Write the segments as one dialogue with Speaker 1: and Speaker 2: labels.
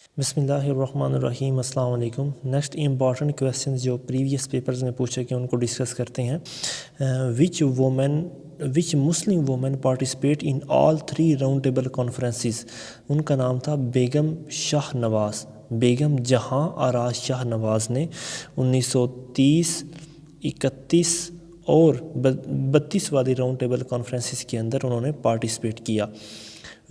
Speaker 1: بسم اللہ الرحمن الرحیم. السلام علیکم. نیکسٹ امپورٹنٹ کویسچنز جو پریویس پیپرز میں پوچھے گئے ان کو ڈسکس کرتے ہیں. Which Muslim women participate in all 3 round table conferences. ان کا نام تھا بیگم شاہ نواز. بیگم جہاں آراز شاہ نواز نے 1930، 31 اور 32 والی راؤنڈ ٹیبل کانفرنسز کے اندر انہوں نے پارٹیسپیٹ کیا.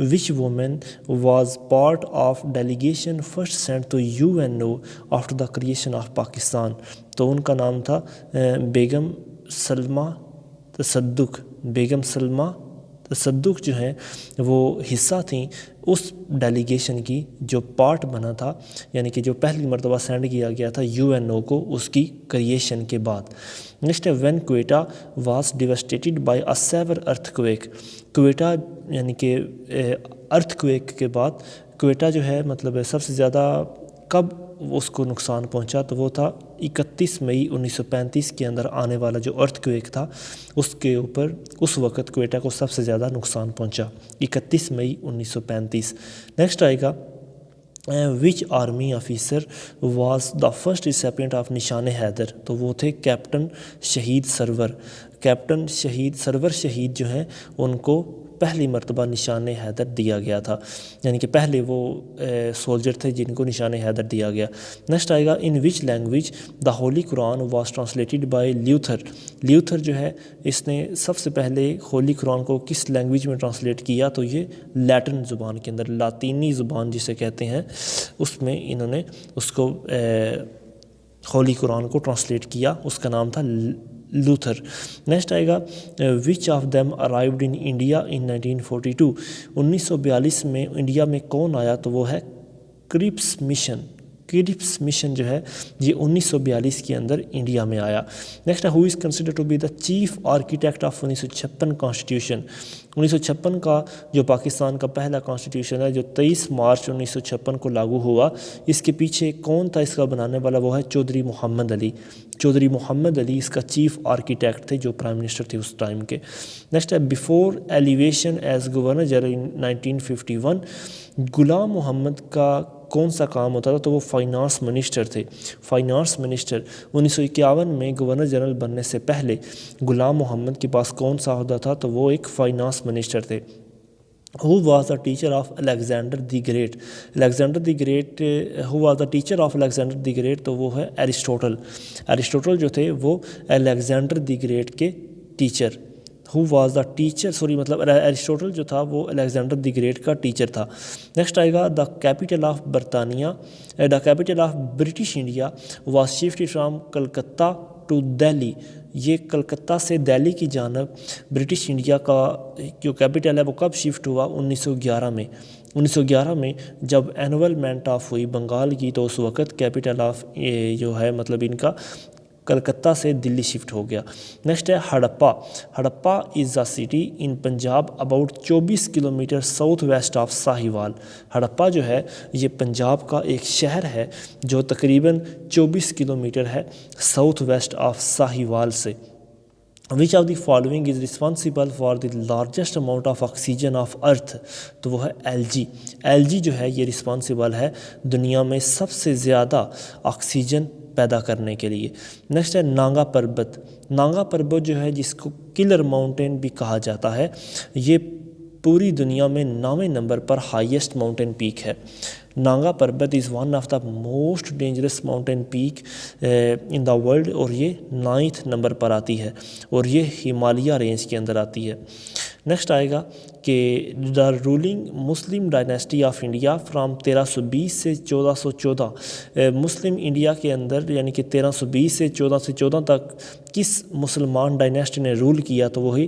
Speaker 1: Which woman was part of delegation first sent to UNO after the creation of Pakistan. تو ان کا نام تھا بیگم سلمہ تصدق. بیگم سلمہ تصدق جو ہے وہ حصہ تھیں اس ڈیلیگیشن کی جو پارٹ بنا تھا، یعنی کہ جو پہلی مرتبہ سینڈ کیا گیا تھا UNO کو اس کی کریشن کے بعد. نیکسٹ ہے when Quetta was devastated by a severe earthquake. Quetta یعنی کہ ارتھ کویک کے بعد کوئٹہ جو ہے مطلب سب سے زیادہ کب اس کو نقصان پہنچا، تو وہ تھا 31 مئی 1935 کے اندر آنے والا جو ارتھ کویک تھا اس کے اوپر اس وقت کوئٹہ کو سب سے زیادہ نقصان پہنچا، 31 مئی 1935. نیکسٹ آئے گا which army officer was the first recipient of Nishan Haider. تو وہ تھے کیپٹن شہید سرور. کیپٹن شہید سرور شہید جو ہیں ان کو پہلی مرتبہ نشان حیدر دیا گیا تھا، یعنی کہ پہلے وہ سولجر تھے جن کو نشان حیدر دیا گیا. نیکسٹ آئے گا in which language the holy Quran was translated by Luther. Luther جو ہے اس نے سب سے پہلے ہولی قرآن کو کس لینگویج میں ٹرانسلیٹ کیا، تو یہ لیٹن زبان کے اندر، لاطینی زبان جسے کہتے ہیں، اس میں انہوں نے اس کو ہولی قرآن کو ٹرانسلیٹ کیا. اس کا نام تھا لوتھر. نیکسٹ آئے گا which of them arrived in India in 1942. 1942 میں انڈیا میں کون آیا، تو وہ ہے کرپس مشن. کرپس مشن جو ہے یہ 1942 کے اندر انڈیا میں آیا. نیکسٹ ہے who is consider to be the chief architect of 1956 constitution. 1956 کا جو پاکستان کا پہلا کانسٹیٹیوشن ہے جو 23 مارچ 1956 کو لاگو ہوا، اس کے پیچھے کون تھا اس کا بنانے والا، وہ ہے چودھری محمد علی. چودھری محمد علی اس کا چیف آرکیٹیکٹ تھے جو پرائم منسٹر تھے اس ٹائم کے. نیکسٹ ہے before elevation as governor general in 1951. Ghulam محمد کا کون سا کام ہوتا تھا، تو وہ فائنانس منسٹر تھے. فائنانس منسٹر 1951 میں گورنر جنرل بننے سے پہلے غلام محمد کے پاس کون سا عہدہ تھا، تو وہ ایک فائنانس منسٹر تھے. Who was the teacher of Alexander the Great. Alexander the Great who was the teacher of Alexander the Great، تو وہ ہے ایرسٹوٹل. ایرسٹوٹل جو تھے وہ الیگزینڈر دی گریٹ کے teacher. Who was the teacher مطلب Aristotle جو تھا وہ الیگزینڈر دی گریٹ کا ٹیچر تھا. نیکسٹ آئے گا دا کیپٹل آف برطانیہ. The capital of British India was shifted from Calcutta to Delhi. یہ کلکتہ سے دہلی کی جانب برٹش انڈیا کا جو کیپٹل ہے وہ کب شفٹ ہوا، 1911 میں. 1911 میں جب اینولمنٹ آف ہوئی بنگال کی، تو اس وقت کیپٹل آف جو ہے مطلب ان کا کلکتہ سے دلی شفٹ ہو گیا. نیکسٹ ہے Harappa. Harappa is a city in Punjab about 24 kilometre south west of Sahiwal. Harappa جو ہے یہ پنجاب کا ایک شہر ہے جو تقریباً 24 کلومیٹر ہے ساؤتھ ویسٹ آف ساہیوال سے. وچ of the following is responsible for the largest amount of oxygen of earth. تو وہ ہے ایل جی. ایل جی جو ہے یہ رسپانسیبل ہے دنیا میں سب سے زیادہ آکسیجن پیدا کرنے کے لیے. نیکسٹ ہے نانگا پربت. نانگا پربت جو ہے جس کو کلر ماؤنٹین بھی کہا جاتا ہے، یہ پوری دنیا میں 9ویں نمبر پر ہائیسٹ ماؤنٹین پیک ہے. Nanga Parbat is one of the most dangerous mountain peak in the world, اور یہ 9th نمبر پر آتی ہے اور یہ ہمالیہ رینج کے اندر آتی ہے. نیکسٹ آئے گا کہ the ruling Muslim dynasty of India from 1320 سے 1414. مسلم انڈیا کے اندر یعنی کہ 1320 سے 1414 تک کس مسلمان ڈائنیسٹی نے رول کیا، تو وہی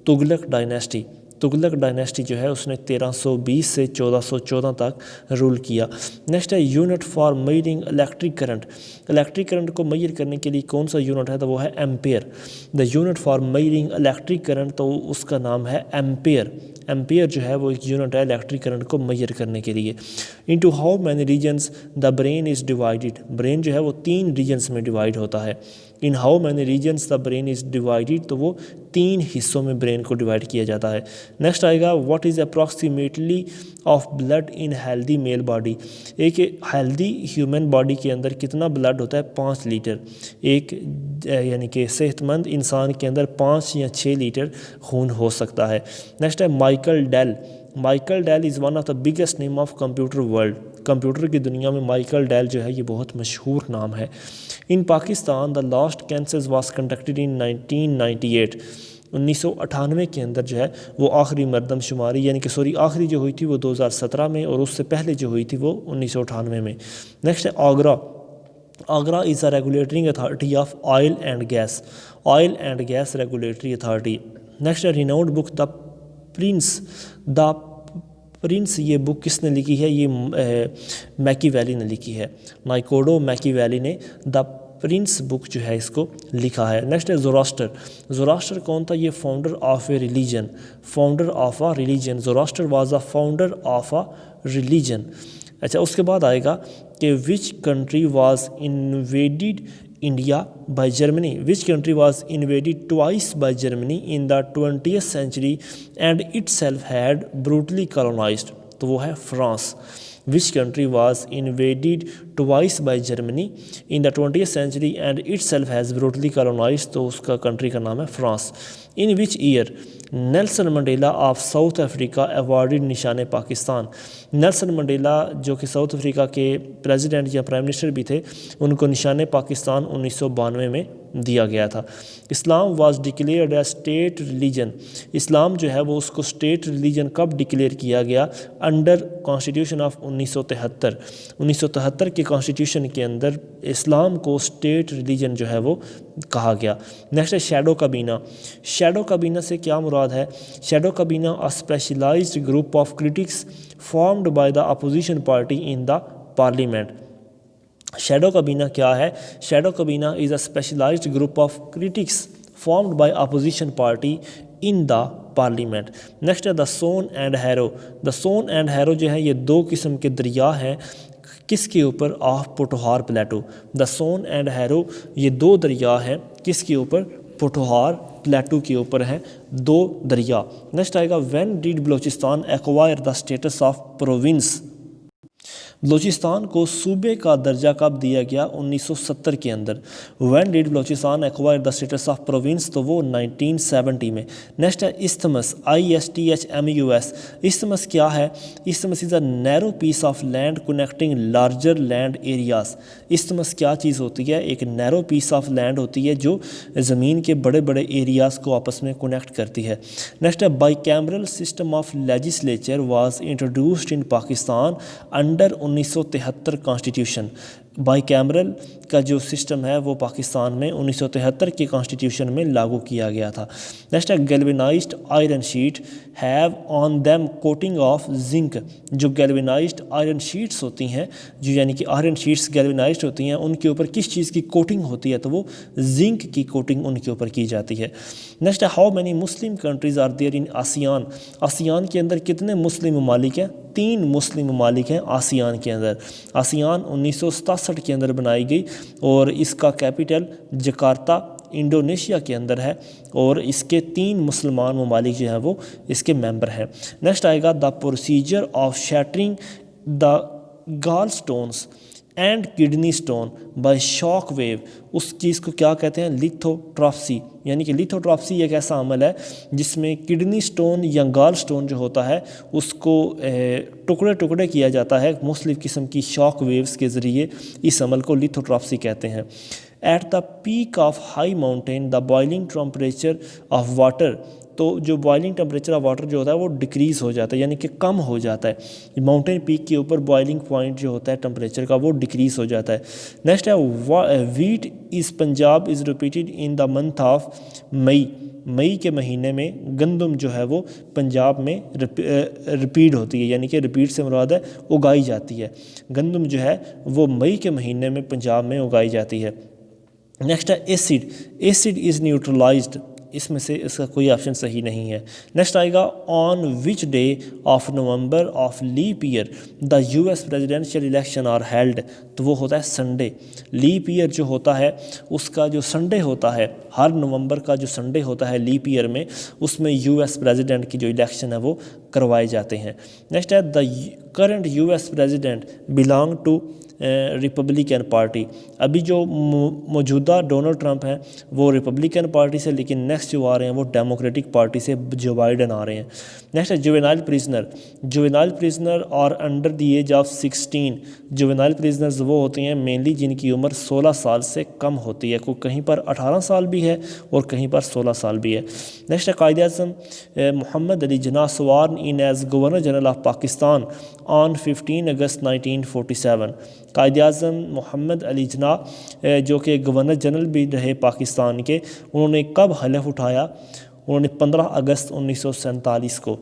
Speaker 1: تغلق ڈائنیسٹی. تغلق ڈائنیسٹی جو ہے اس نے 1320 سے 1414 تک رول کیا. نیکسٹ ہے unit for measuring electric current. Electric current کو میئر کرنے کے لیے کون سا یونٹ ہے، تو وہ ہے ampere. The unit for measuring electric current, تو اس کا نام ہے ایمپیئر. ایمپیئر جو ہے وہ ایک یونٹ ہے الیکٹرک کرنٹ کو میئر کرنے کے لیے. Into how many regions the brain is divided. Brain جو ہے وہ 3 ریجنس میں ڈیوائڈ ہوتا ہے. In how many regions the brain is divided, تو وہ 3 حصوں میں برین کو ڈیوائڈ کیا جاتا ہے. نیکسٹ آئے گا what is approximately of blood in healthy male body. ایک ہیلدی ہیومن باڈی کے اندر کتنا بلڈ ہوتا ہے؟ 5 لیٹر. ایک یعنی کہ صحت مند انسان کے اندر 5 یا 6 لیٹر خون ہو سکتا ہے. نیکسٹ ہے Michael Dell. Michael Dell is one of the biggest name of computer world. Computer کی دنیا میں مائیکل ڈیل جو ہے یہ بہت مشہور نام ہے. In Pakistan the last census was conducted in 1998. 1998 کے اندر جو ہے وہ آخری مردم شماری یعنی کہ آخری جو ہوئی تھی وہ 2017 میں، اور اس سے پہلے جو ہوئی تھی وہ 1998 میں. نیکسٹ ہے OGRA. OGRA is a regulating authority of oil and gas. Oil and gas regulatory authority. Next ہے renowned book The Prince. The Prince یہ بک کس نے لکھی ہے؟ یہ میکی ویلی نے لکھی ہے. نائکوڈو میکی ویلی نے دا پرنس بک جو ہے اس کو لکھا ہے. نیکسٹ ہے زوراسٹر. زوراسٹر کون تھا؟ یہ founder of a religion. Founder of a religion. Zoroaster was a founder of a religion. اچھا اس کے بعد آئے گا کہ which country was invaded India by Germany. Which country was invaded twice by Germany in the 20th century and itself had brutally colonised. تو وہ ہے France. Which country was invaded twice by Germany in the 20th century and itself has بروٹلی colonised. تو اس کا country کا نام ہے France. In which year Nelson Mandela of South Africa awarded Nishan Pakistan. Nelson Mandela جو کہ ساؤتھ افریقہ کے president یا پرائم منسٹر بھی تھے، ان کو نشان پاکستان 1992 میں دیا گیا تھا. Islam was declared as state religion. اسلام جو ہے وہ اس کو اسٹیٹ ریلیجن کب ڈکلیئر کیا گیا؟ Under constitution of 1973. 1973 کے کانسٹیٹیوشن کے اندر اسلام کو اسٹیٹ ریلیجن جو ہے وہ کہا گیا. نیکسٹ ہے شیڈو کابینہ. شیڈو کابینہ سے کیا مراد ہے؟ شیڈو کابینہ a specialized group of critics formed by the opposition party in the parliament. Shadow کابینہ کیا ہے؟ شیڈو کابینہ is a specialised group of critics formed by opposition party in the parliament. Next ہے the soan and hero. The soan and hero جو ہے یہ 2 قسم کے دریا ہیں. کس کے اوپر؟ Of Potohar plateau. The soan and Haro یہ 2 دریا ہیں. کس کے اوپر؟ پوٹوہار پلیٹو کے اوپر ہیں 2 دریا. نیکسٹ آئے گا when did Balochistan acquire the status of province. Balochistan کو صوبے کا درجہ کب دیا گیا؟ 1970 کے اندر. When did Balochistan acquire the status of province. تو وہ 1970 میں. نیکسٹ ہے استھمس. ISTHMUS. استھمس کیا ہے؟ Isthmus is a narrow piece of land connecting larger land areas. Isthmus کیا چیز ہوتی ہے؟ ایک نیرو پیس آف لینڈ ہوتی ہے جو زمین کے بڑے بڑے ایریاز کو آپس میں کنیکٹ کرتی ہے. نیکسٹ ہے by cameral system of legislature was introduced in Pakistan under 1973 constitution. By cameral کا جو سسٹم ہے وہ پاکستان میں 1973 کے کانسٹیٹیوشن میں لاگو کیا گیا تھا. نیکسٹ ہے galvanised iron sheet have on them coating of zinc. جو گیلوینائزڈ آئرن شیٹس ہوتی ہیں، جو یعنی کہ آئرن شیٹس گیلوینائزڈ ہوتی ہیں، ان کے اوپر کس چیز کی کوٹنگ ہوتی ہے؟ تو وہ زنک کی کوٹنگ ان کے اوپر کی جاتی ہے. نیکسٹ ہے how many Muslim countries are there in ASEAN. ASEAN کے اندر کتنے مسلم ممالک ہیں؟ 3 مسلم ممالک ہیں آسیان کے اندر. آسیان 1967 کے اندر بنائی گئی اور اس کا کیپٹل جکارتا انڈونیشیا کے اندر ہے، اور اس کے 3 مسلمان ممالک جو ہیں وہ اس کے ممبر ہیں. نیکسٹ آئے گا the procedure of shattering the gall stones and kidney stone by shock wave. اس چیز کو کیا کہتے ہیں؟ لیتھوٹرافسی. یعنی کہ لیتھوٹرافسی ایک ایسا عمل ہے جس میں کڈنی سٹون یا گال سٹون جو ہوتا ہے اس کو ٹکڑے ٹکڑے کیا جاتا ہے مختلف قسم کی شاک ویوز کے ذریعے. اس عمل کو لیتھوٹرافسی کہتے ہیں. At the peak of high mountain the boiling temperature of water. تو جو بوائلنگ ٹمپریچر آف واٹر جو ہوتا ہے وہ ڈکریز ہو جاتا ہے، یعنی کہ کم ہو جاتا ہے. ماؤنٹین پیک کے اوپر بوائلنگ پوائنٹ جو ہوتا ہے ٹمپریچر کا وہ ڈکریز ہو جاتا ہے. نیکسٹ ہے wheat is Punjab is repeated in the month of May. مئی کے مہینے میں گندم جو ہے وہ پنجاب میں ریپیٹ ہوتی ہے، یعنی کہ ریپیٹ سے مراد ہے اگائی جاتی ہے. گندم جو ہے وہ مئی کے مہینے میں پنجاب میں اگائی جاتی ہے. نیکسٹ ہے ایسڈ. ایسڈ از نیوٹرلائزڈ. اس میں سے اس کا کوئی آپشن صحیح نہیں ہے۔ نیکسٹ آئے گا on which day of November of leap year the U S presidential election are held, تو وہ ہوتا ہے سنڈے۔ لیپ ایئر جو ہوتا ہے اس کا جو سنڈے ہوتا ہے، ہر نومبر کا جو سنڈے ہوتا ہے لیپ ایئر میں، اس میں یو ایس پریزیڈنٹ کی جو الیکشن ہے وہ کروائے جاتے ہیں۔ نیکسٹ ہے the current U S president belong to Republican party, ابھی جو موجودہ ڈونلڈ ٹرمپ ہیں وہ ریپبلکن پارٹی سے، لیکن نیکسٹ جو آ رہے ہیں وہ ڈیموکریٹک پارٹی سے جو بائیڈن آ رہے ہیں۔ نیکسٹ ہے جوینائل پریزنر، جوینائل پریزنر اور under the age of 16، juvenile prisoners وہ ہوتے ہیں مینلی جن کی عمر 16 سال سے کم ہوتی ہے، کوئی کہیں پر 18 سال بھی ہے اور کہیں پر 16 سال بھی ہے۔ نیکسٹ ہے قائد اعظم محمد Ali Jinnah sworn in as governor general of Pakistan on 15 اگست 1947، قائد اعظم محمد علی جناح جو کہ گورنر جنرل بھی رہے پاکستان کے، انہوں نے کب حلف اٹھایا؟ انہوں نے 15 اگست 1947 کو۔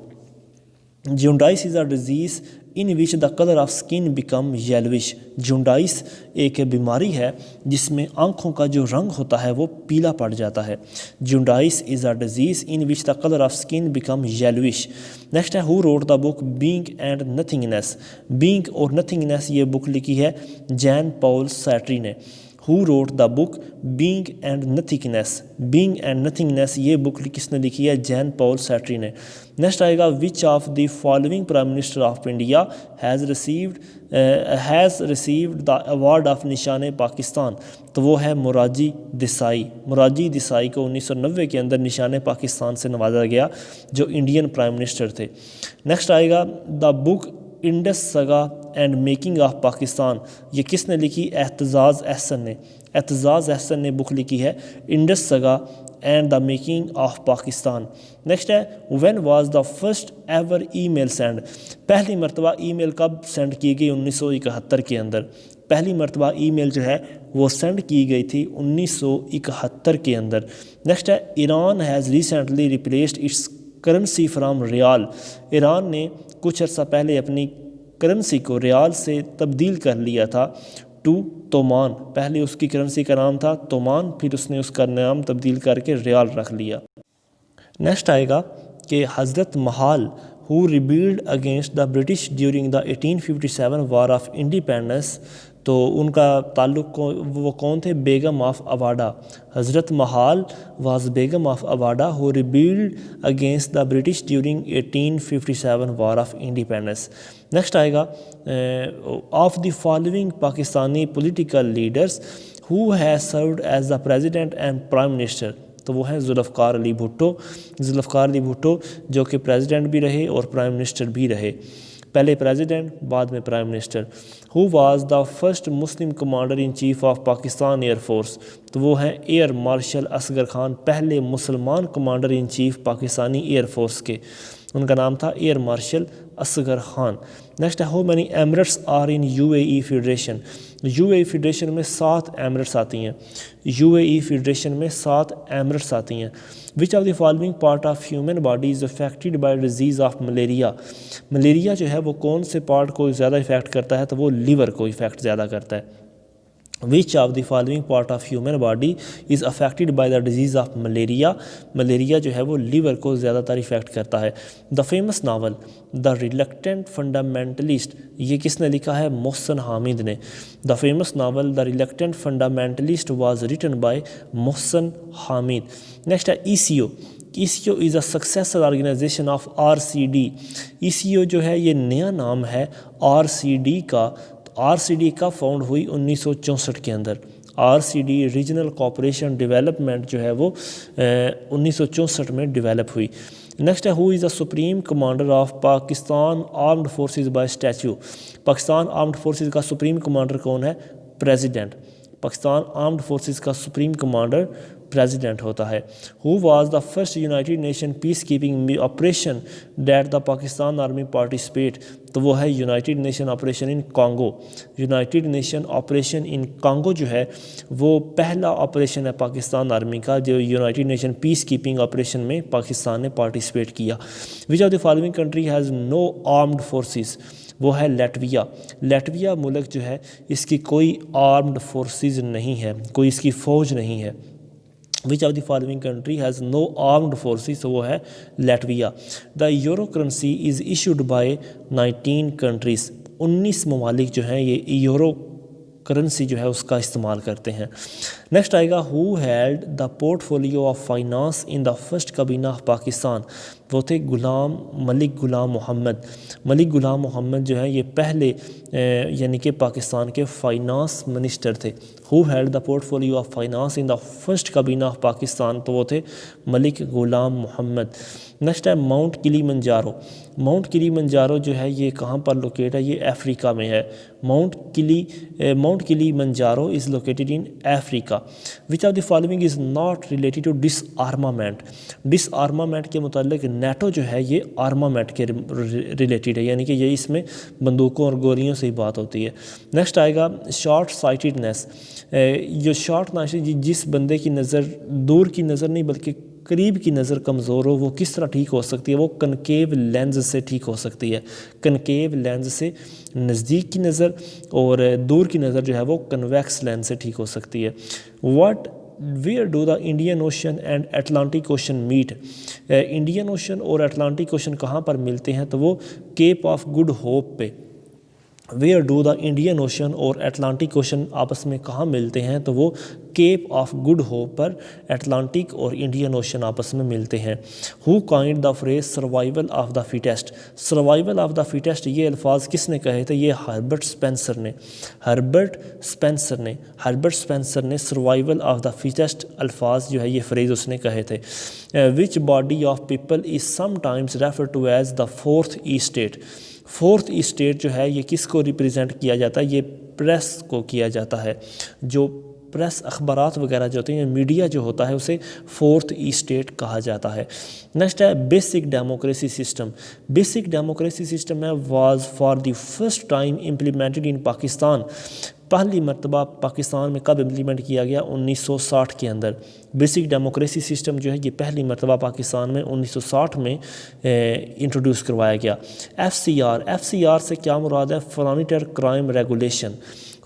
Speaker 1: Jaundice is a disease in which the colour of skin become yellowish, jaundice ایک بیماری ہے جس میں آنکھوں کا جو رنگ ہوتا ہے وہ پیلا پڑ جاتا ہے۔ Jaundice is a disease in which the colour of skin become yellowish. Next ہے who wrote the book Being and Nothingness, Being اور نتھنگنیس یہ بک لکھی ہے جان پال سارٹری نے۔ Who wrote the book Being and Nothingness, Being and Nothingness یہ book کس نے لکھی ہے؟ جان پال سارٹری نے۔ نیکسٹ آئے گا which of the following prime minister of India has received the award of Nishan Pakistan, تو وہ ہے موراجی دیسائی۔ موراجی دیسائی کو 1990 کے اندر نشان پاکستان سے نوازا گیا جو انڈین پرائم منسٹر تھے۔ نیکسٹ آئے گا دا بک Indus Saga and making of Pakistan, یہ کس نے لکھی؟ اعتزاز احسن نے۔ اعتزاز احسن نے بک لکھی ہے Indus Saga and the making of Pakistan. Next ہے when was the first ever email send, پہلی مرتبہ ای میل کب سینڈ کی گئی؟ 1971 کے اندر پہلی مرتبہ ای میل جو ہے وہ سینڈ کی گئی تھی 1971 کے اندر۔ نیکسٹ ہے Iran has recently replaced its currency from rial, Iran نے کچھ عرصہ پہلے اپنی کرنسی کو ریال سے تبدیل کر لیا تھا ٹو تومان، پہلے اس کی کرنسی کا نام تھا تومان، پھر اس نے اس کا نام تبدیل کر کے ریال رکھ لیا۔ نیکسٹ آئے گا کہ Hazrat Mahal who rebelled against the British during the 1857 war of independence, تو ان کا تعلق وہ کون تھے؟ بیگم آف اواڈا۔ حضرت Mahal was Begum of Awadh who rebelled against the British during 1857 war of independence. Next آئے گا of the following Pakistani political leaders who has served as the president and prime minister, تو وہ ہیں ذوالفقار علی بھٹو۔ ذوالفقار علی بھٹو جو کہ پریزیڈنٹ بھی رہے اور پرائم منسٹر بھی رہے، پہلے پریزیڈنٹ بعد میں prime minister. Who was the first Muslim commander in chief of Pakistan air force, تو وہ ہیں ایئر مارشل اصغر خان، پہلے مسلمان commander in chief Pakistani air force کے، ان کا نام تھا air marshal Asghar Khan. Next ہے how many emirates are in U A E federation, U A E federation میں 7 ایمریٹس آتی ہیں، یو اے ای فیڈریشن میں 7 ایمریٹس آتی ہیں۔ وچ of the following part of human body is affected by disease of malaria, malaria جو ہے وہ کون سے پارٹ کو زیادہ افیکٹ کرتا ہے؟ تو وہ لیور کو افیکٹ زیادہ کرتا ہے۔ وچ of the following part of human body is affected by the disease of malaria, malaria جو ہے وہ لیور کو زیادہ تر افیکٹ کرتا ہے۔ The famous novel The Reluctant Fundamentalist, یہ کس نے لکھا ہے؟ محسن حامد نے۔ The famous novel The Reluctant Fundamentalist was written by Mohsin Hamid. Next ہے E C O, E C O is a successor organisation of R C D, E C O جو ہے یہ نیا نام ہے آر سی ڈی کا۔ آر سی ڈی کا found ہوئی 1964 کے اندر، R C D regional cooperation development جو ہے وہ 1964 میں ڈیولپ ہوئی۔ نیکسٹ ہے who is a supreme commander of Pakistan armed forces by statute, Pakistan armed forces کا سپریم کمانڈر کون ہے؟ پریزیڈنٹ، پاکستان آرمڈ فورسز کا سپریم کمانڈر پریزیڈنٹ ہوتا ہے۔ Who was the first United Nation peacekeeping operation that the Pakistan army participate, تو وہ ہے United Nation operation in Congo, United Nation operation in Congo جو ہے وہ پہلا آپریشن ہے پاکستان آرمی کا جو United Nation peacekeeping operation میں پاکستان نے پارٹیسپیٹ کیا۔ وچ of the following country has no armed forces, وہ ہے لیٹویا، لیٹویا ملک جو ہے اس کی کوئی آرمڈ فورسز نہیں ہے، کوئی اس کی فوج نہیں ہے۔ وچ of the following country has no armed forces, تو وہ ہے لیٹویا۔ دا euro currency is issued by 19 countries, 19 ممالک جو ہیں یہ یورو کرنسی جو ہے اس کا استعمال کرتے ہیں۔ نیکسٹ آئے گا who held the portfolio of finance in the first کابینہ آف پاکستان، وہ تھے ملک غلام محمد۔ ملک غلام محمد جو ہے یہ پہلے یعنی کہ پاکستان کے فائنانس منسٹر تھے۔ Who held the portfolio of finance in the first کابینہ آف پاکستان، تو وہ تھے ملک غلام محمد۔ نیکسٹ ہے ماؤنٹ کلی منجارو۔ ماؤنٹ کلی منجارو جو ہے یہ کہاں پر لوکیٹ ہے؟ یہ افریقہ میں ہے۔ Mount Kilimanjaro is located in Africa. Which of the following is not related to disarmament. Disarmament کے متعلق نیٹو جو ہے یہ آرمامنٹ کے ریلیٹڈ ہے، یعنی کہ یہ اس میں بندوقوں اور گولیوں سے ہی بات ہوتی ہے۔ نیکسٹ آئے گا شارٹ سائٹڈنیس۔ جو شارٹ سائٹڈ، جس بندے کی نظر دور کی نظر نہیں بلکہ قریب کی نظر کمزور ہو، وہ کس طرح ٹھیک ہو سکتی ہے؟ وہ کنکیو لینز سے ٹھیک ہو سکتی ہے۔ کنکیو لینز سے نزدیک کی نظر، اور دور کی نظر جو ہے وہ کنویکس لینز سے ٹھیک ہو سکتی ہے۔ Where do the Indian Ocean and Atlantic Ocean meet? Indian Ocean اور اٹلانٹک اوشن کہاں پر ملتے ہیں؟ تو وہ کیپ آف گڈ ہوپ پہ۔ Where do the Indian Ocean اور اٹلانٹک اوشن آپس میں کہاں ملتے ہیں؟ تو وہ کیپ آف گڈ ہوپ پر اٹلانٹک اور انڈین اوشن آپس میں ملتے ہیں۔ Who coined the phrase survival of the fittest? Survival of the fittest یہ الفاظ کس نے کہے تھے؟ یہ ہربرٹ سپینسر نے سروائیول آف دا فٹیسٹ الفاظ جو ہے یہ فریز اس نے کہے تھے۔ Which body of people is sometimes refer to as the fourth estate? Fourth estate جو ہے یہ کس کو ریپریزنٹ کیا جاتا ہے؟ یہ پریس کو کیا جاتا ہے۔ جو پریس اخبارات وغیرہ جو ہوتے ہیں، میڈیا جو ہوتا ہے، اسے فورتھ اسٹیٹ کہا جاتا ہے۔ نیکسٹ ہے basic democracy system. Basic democracy system ہے was for the first time implemented in Pakistan. پہلی مرتبہ پاکستان میں کب امپلیمنٹ کیا گیا؟ 1960 کے اندر۔ بیسک ڈیموکریسی سسٹم جو ہے یہ پہلی مرتبہ پاکستان میں 1960 میں انٹروڈیوس کروایا گیا۔ ایف سی آر سے کیا مراد ہے؟ Frontier crime regulation.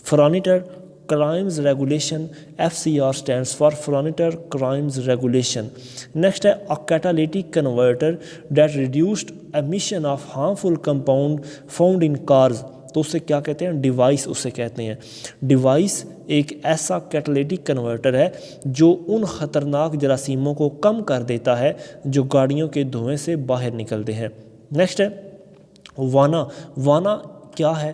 Speaker 1: Frontier crimes regulation, F C R stands for frontier crimes regulation. Next ہے a catalytic converter that reduced emission of harmful compound found in cars, تو اسے کیا کہتے ہیں؟ ڈیوائس اسے کہتے ہیں۔ ڈیوائس ایک ایسا کیٹالیٹک کنورٹر ہے جو ان خطرناک جراثیموں کو کم کر دیتا ہے جو گاڑیوں کے دھوئیں سے باہر نکلتے ہیں۔ نیکسٹ ہے وانا کیا ہے؟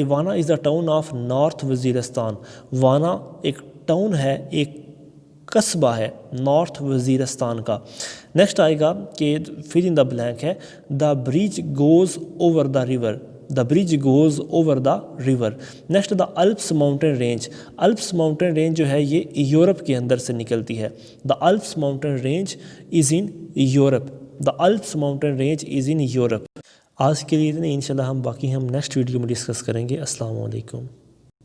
Speaker 1: Wana is the town of North Waziristan. Wana ایک ٹاؤن ہے، ایک قصبہ ہے نارتھ وزیرستان کا۔ نیکسٹ آئے گا کہ فل ان دا بلینک ہے the bridge goes over the river. The bridge goes over the river. Next the Alps mountain range. Alps mountain range جو ہے یہ یورپ کے اندر سے نکلتی ہے۔ The Alps mountain range is in Europe. The Alps mountain range is in Europe. آج کے لیے اتنے، انشاءاللہ ہم باقی نیکسٹ ویڈیو میں ڈسکس کریں گے۔ السلام علیکم۔